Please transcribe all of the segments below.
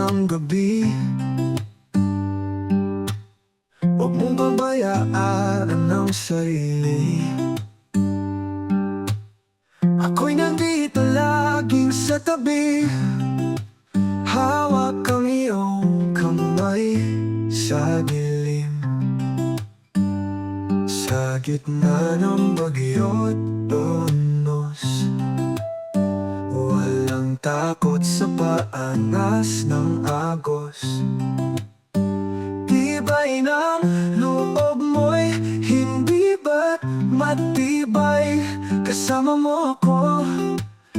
ng gabi. Huwag mong pabayaan ang sarili. Ako'y nandito laging sa tabi. Hawak ang iyong kamay sa dilim. Sa gitna ng bagyo't unos, walang takot sa paangas ng agos. Tibay ng loob mo'y hindi ba't matibay? Kasama mo ako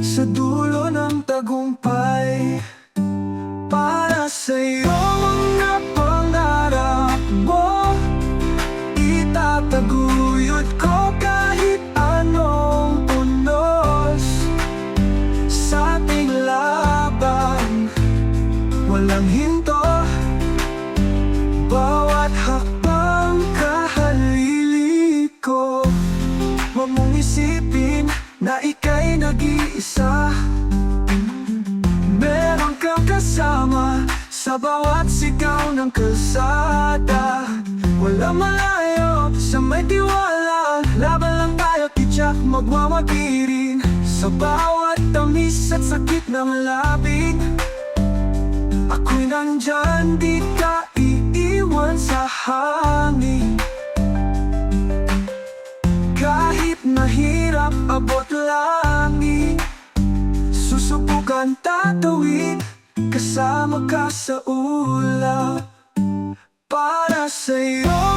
sa dulo ng tagumpay. Para sa'yo mga pangarap mo, itataguyod ko kahit anong unos. Sa ating laban, walang hinto, bawat hakbang kahalili ko. Huwag mong isipin na ika'y nag-iisa. Meron kang kasama sa bawat sigaw ng kalsada. Walang malayo sa may tiwala. Laban lang tayo, tiyak magmamagirin. Sa bawat tamis at sakit ng labing, ako'y nandyan, di ka iiwan sa hangin. Kahit mahirap abot langit, susubukan tatawid, kasama ka sa ulap. Para sa'yo